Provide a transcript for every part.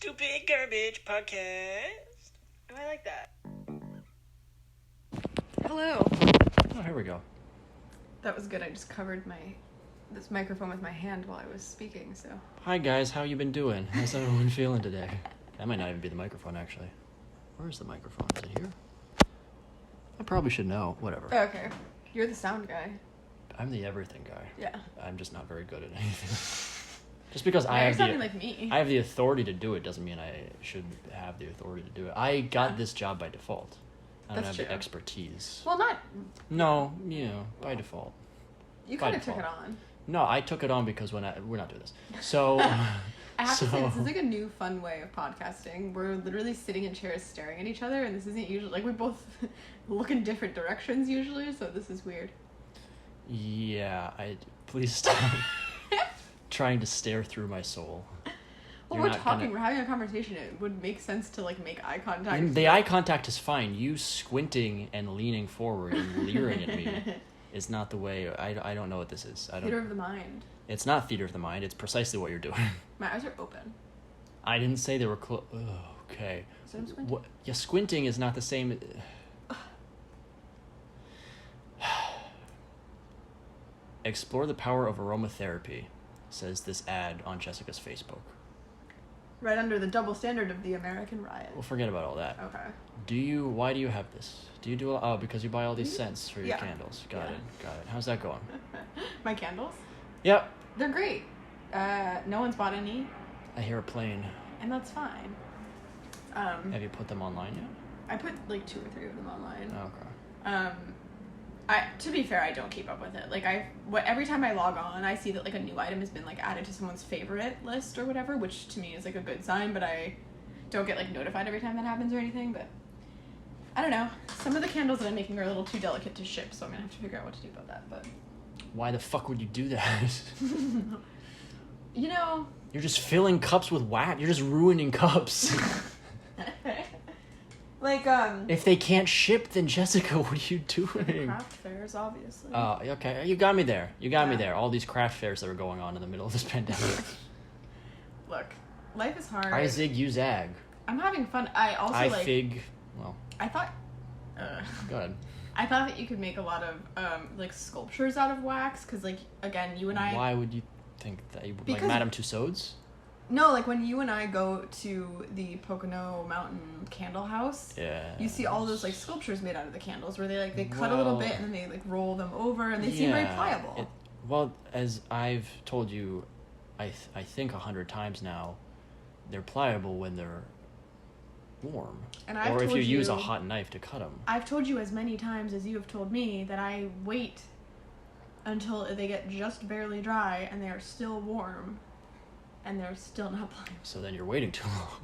Stupid Garbage Podcast. Oh, I like that. Hello. Oh, here we go. That was good. I just covered this microphone with my hand while I was speaking, so. Hi guys, how you been doing? How's everyone feeling today? That might not even be the microphone, actually. Where's the microphone? Is it here? I probably should know. Whatever. Okay. You're the sound guy. I'm the everything guy. Yeah. I'm just not very good at anything. Just because I have I have the authority to do it doesn't mean I should have the authority to do it. I got this job by default. I don't have the expertise. Well, No, by default. You kind of took it on. No, I took it on because we're not doing this. So I have to say, this is like a new fun way of podcasting. We're literally sitting in chairs staring at each other, and this isn't usually, like, we both look in different directions usually, so this is weird. Yeah, please stop trying to stare through my soul. Well, we're having a conversation. It would make sense to, like, make eye contact. And the eye contact is fine. You squinting and leaning forward and leering at me is not the way. I don't know what this is. Theater of the mind. It's not theater of the mind. It's precisely what you're doing. My eyes are open. I didn't say they were closed. Okay. So I'm squinting. Yeah, squinting is not the same. Explore the power of aromatherapy, says this ad on Jessica's Facebook. Right under the double standard of the American riot. Well, forget about all that. Okay. Why do you have this? Do you do, because you buy all these scents for your candles. Got it. How's that going? My candles? Yep. They're great. No one's bought any. I hear a plane. And that's fine. Have you put them online yet? I put like 2 or 3 of them online. Okay. To be fair, I don't keep up with it. Like every time I log on, I see that like a new item has been like added to someone's favorite list or whatever, which to me is like a good sign, but I don't get like notified every time that happens or anything, but I don't know. Some of the candles that I'm making are a little too delicate to ship, so I'm gonna have to figure out what to do about that, but why the fuck would you do that? You know, you're just filling cups with wax. You're just ruining cups. Like, if they can't ship, then Jessica, what are you doing? Craft fairs, obviously. Okay. You got me there. You got me there. All these craft fairs that were going on in the middle of this pandemic. Look, life is hard. I zig, you zag. I'm having fun. I fig. Well. I thought... Go ahead. I thought that you could make a lot of, like, sculptures out of wax, because, like, again, you and I... Why would you think that? Like Madame Tussauds? No, like when you and I go to the Pocono Mountain Candle House, you see all those like sculptures made out of the candles where they cut a little bit and then they like roll them over and they seem very pliable. Well, as I've told you, I think 100 times now, they're pliable when they're warm. Or if you use a hot knife to cut them. I've told you as many times as you have told me that I wait until they get just barely dry and they are still warm. And they're still not pliable. So then you're waiting too long.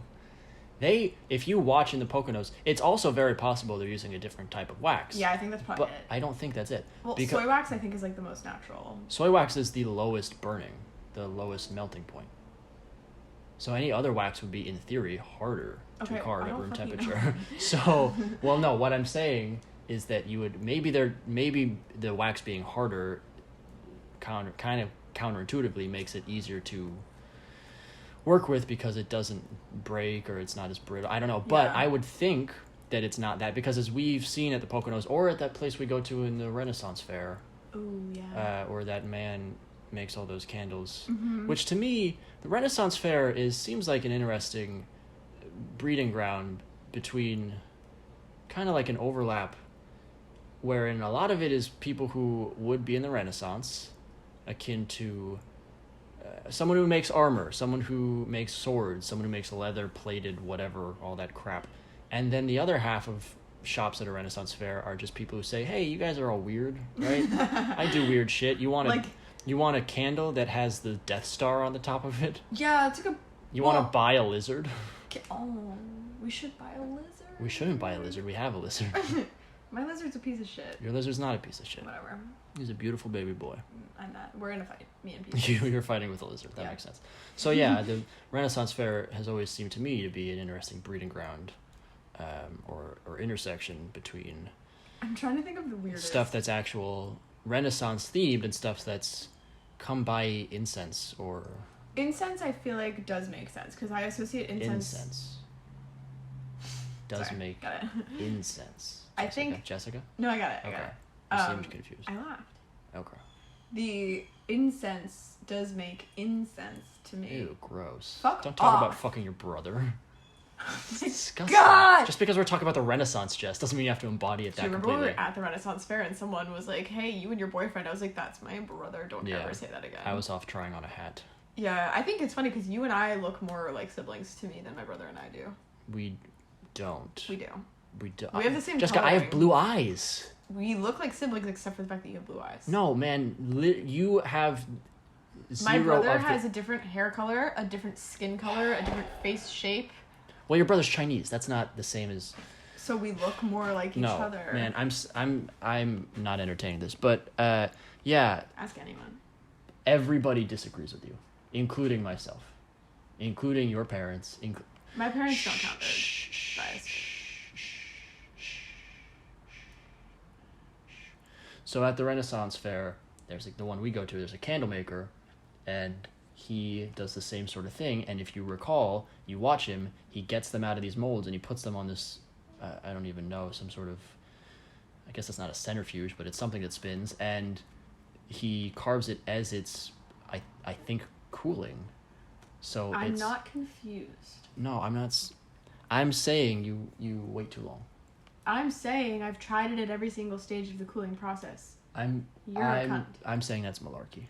If you watch in the Poconos, it's also very possible they're using a different type of wax. Yeah, I think that's probably it. I don't think that's it. Well, soy wax I think is like the most natural. Soy wax is the lowest burning, the lowest melting point. So any other wax would be, in theory, harder to carve at room temperature. So, well, no, what I'm saying is that you would, maybe the wax being harder kind of counterintuitively makes it easier to work with because it doesn't break or it's not as brittle. I don't know, but I would think that it's not that, because as we've seen at the Poconos or at that place we go to in the Renaissance Fair, where that man makes all those candles, which to me, the Renaissance Fair seems like an interesting breeding ground between kind of like an overlap, wherein a lot of it is people who would be in the Renaissance, akin to someone who makes armor, someone who makes swords, someone who makes leather-plated whatever, all that crap. And then the other half of shops at a Renaissance Fair are just people who say, hey, you guys are all weird, right? I do weird shit. You want a candle that has the Death Star on the top of it? Yeah, it's like You want to buy a lizard? We should buy a lizard. We shouldn't buy a lizard. We have a lizard. My lizard's a piece of shit. Your lizard's not a piece of shit. Whatever. He's a beautiful baby boy. I'm not. We're in a fight. Me and people. You're fighting with a lizard. That makes sense. So yeah, the Renaissance Fair has always seemed to me to be an interesting breeding ground, or intersection between. I'm trying to think of the weirdest stuff that's actual Renaissance themed and stuff that's come by incense or Incense, I feel like, does make sense, because I associate incense... Does Sorry, make got it. incense. I think... Jessica? No, I got it. Okay. I You seemed confused. I laughed. Okay. The incense does make incense to me. Ew, gross. Fuck Don't talk off. about fucking your brother. It's disgusting. God! Just because we're talking about the Renaissance, Jess, doesn't mean you have to embody it that completely. Do you remember we were at the Renaissance Fair and someone was like, hey, you and your boyfriend? I was like, that's my brother. Don't ever say that again. I was off trying on a hat. Yeah, I think it's funny because you and I look more like siblings to me than my brother and I do. We don't. We do. We do. We have the same Jessica, coloring. I have blue eyes. We look like siblings except for the fact that you have blue eyes. No, man. You have zero my brother of has a different hair color, a different skin color, a different face shape. Well, your brother's Chinese. That's not the same as... So we look more like each other. No, man. I'm not entertaining this. But, yeah. Ask anyone. Everybody disagrees with you. Including myself. Including your parents. My parents don't count their bias. So at the Renaissance Fair, there's like the one we go to, there's a candle maker, and he does the same sort of thing. And if you recall, you watch him, he gets them out of these molds and he puts them on this, I don't even know, some sort of, I guess it's not a centrifuge, but it's something that spins, and he carves it as it's, I think, cooling. So I'm not confused. No, I'm not. I'm saying you wait too long. I'm saying I've tried it at every single stage of the cooling process. You're a cunt. I'm saying that's malarkey.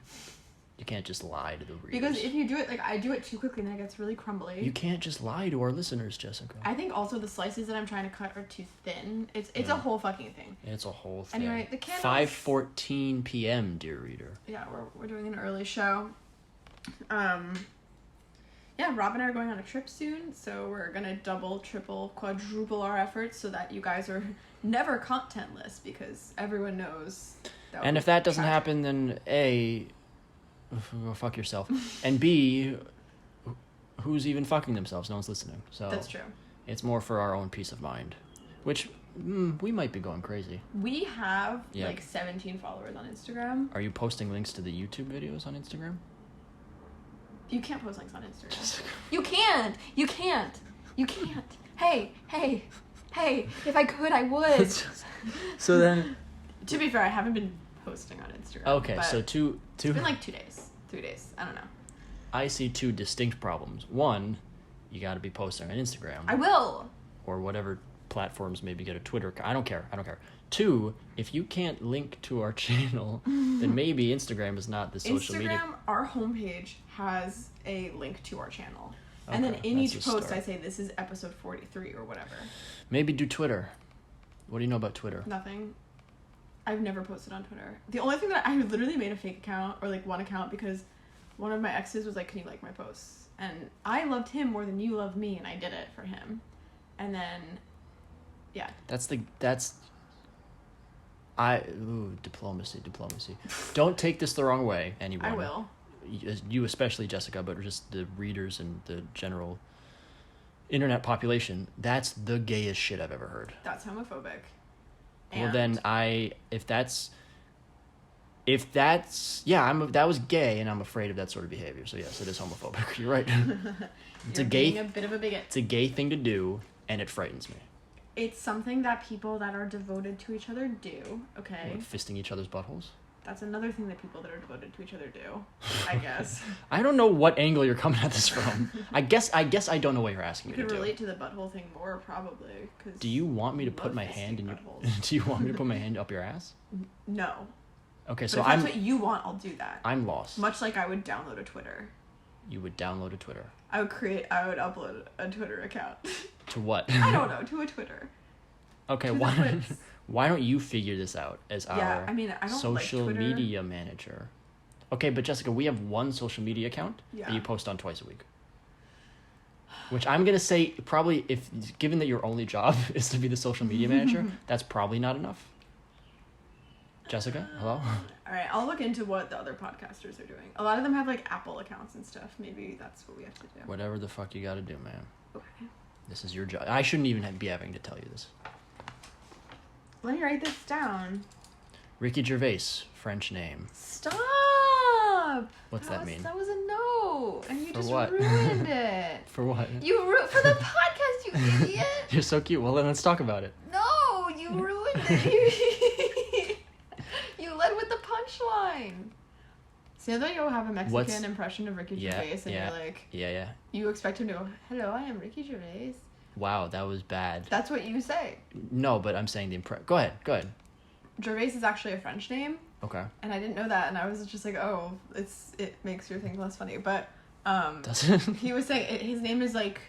You can't just lie to the readers. Because if you do it, like, I do it too quickly and then it gets really crumbly. You can't just lie to our listeners, Jessica. I think also the slices that I'm trying to cut are too thin. It's a whole fucking thing. It's a whole thing. Anyway, the candles... 5:14 p.m., dear reader. Yeah, we're doing an early show. Yeah, Rob and I are going on a trip soon, so we're gonna double, triple, quadruple our efforts so that you guys are never contentless, because everyone knows that. And if that doesn't happen, then A, go fuck yourself, and B, who's even fucking themselves? No one's listening. So that's true. It's more for our own peace of mind, which we might be going crazy. We have like 17 followers on Instagram. Are you posting links to the YouTube videos on Instagram? You can't post links on Instagram. You can't. You can't. You can't. Hey. If I could, I would. So then... To be fair, I haven't been posting on Instagram. Okay, so two... It's been like 2 days. 3 days. I don't know. I see two distinct problems. One, you gotta be posting on Instagram. I will. Or whatever platforms, maybe get a Twitter... I don't care. Two, if you can't link to our channel, then maybe Instagram is not the social media... Instagram, our homepage has a link to our channel. Okay, and then in each post I say this is episode 43 or whatever. Maybe do Twitter. What do you know about Twitter? Nothing. I've never posted on Twitter. The only thing that I literally made a fake account, or like one account, because one of my exes was like, can you like my posts? And I loved him more than you love me, and I did it for him. And then, yeah. Diplomacy. Don't take this the wrong way, anyone. I will. You especially, Jessica, but just the readers and the general internet population, that's the gayest shit I've ever heard. That's homophobic. Well, then if that's that was gay, and I'm afraid of that sort of behavior. So yes, it is homophobic. You're right. It's You're being a bit of a bigot. It's a gay thing to do, and it frightens me. It's something that people that are devoted to each other do. Okay. What, fisting each other's buttholes? That's another thing that people that are devoted to each other do, I guess. I don't know what angle you're coming at this from. I guess I don't know what you're asking me to do. You could relate to the butthole thing more, probably. Cause do you want me to put my hand in your... Do you want me to put my hand up your ass? No. Okay, so but if that's what you want, I'll do that. I'm lost. Much like I would download a Twitter. You would download a Twitter? I would upload a Twitter account. To what? I don't know, to a Twitter. Okay, why don't you figure this out as our social media manager? Okay, but Jessica, we have one social media account that you post on twice a week. Which I'm going to say probably, given that your only job is to be the social media manager, that's probably not enough. Jessica, hello? All right, I'll look into what the other podcasters are doing. A lot of them have like Apple accounts and stuff. Maybe that's what we have to do. Whatever the fuck you got to do, man. Okay. This is your job. I shouldn't even be having to tell you this. Let me write this down. Ricky Gervais, French name. Stop! What's that mean? That was a no. cute, and you For just what? ruined it. For what? For the podcast, you idiot. You're so cute. Well, then let's talk about it. No, you ruined it. You led with the punchline. So that you'll have a Mexican impression of Ricky Gervais, and you're like, yeah. You expect him to go, "Hello, I am Ricky Gervais." Wow, that was bad. That's what you say. No, but I'm saying the Go ahead. Gervais is actually a French name. Okay. And I didn't know that, and I was just like, oh, it makes your thing less funny. But does it? He was saying his name is like,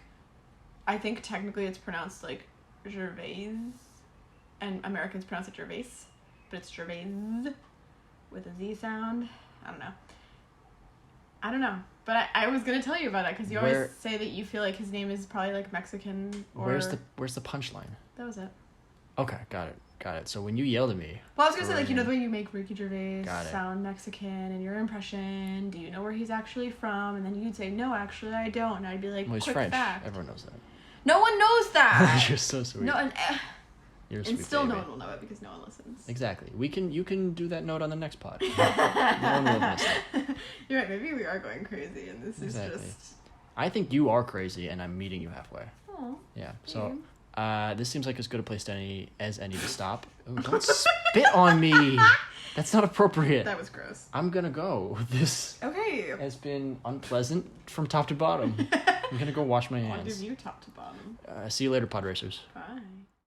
I think technically it's pronounced like Gervais, and Americans pronounce it Gervais, but it's Gervais with a Z sound. I don't know. But I was gonna tell you about it because you always say that you feel like his name is probably like Mexican or. Where's the punchline? That was it. Okay, got it. So when you yelled at me. Well, I was gonna say, like, you know the way you make Ricky Gervais sound Mexican and your impression. Do you know where he's actually from? And then you'd say, no, actually, I don't. And I'd be like, well, he's quick French. fact. Everyone knows that. No one knows that. You're so sweet. No, and You're a and sweet still baby. no one will know it because no one listens. Exactly. You can do that note on the next pod. No one will miss it. You're right. Maybe we are going crazy, and this is just. I think you are crazy, and I'm meeting you halfway. Oh. Yeah. So, this seems like as good a place as any to stop. Ooh, don't spit on me. That's not appropriate. That was gross. I'm gonna go. This has been unpleasant from top to bottom. I'm gonna go wash my hands. I'll give you top to bottom. See you later, pod racers. Bye.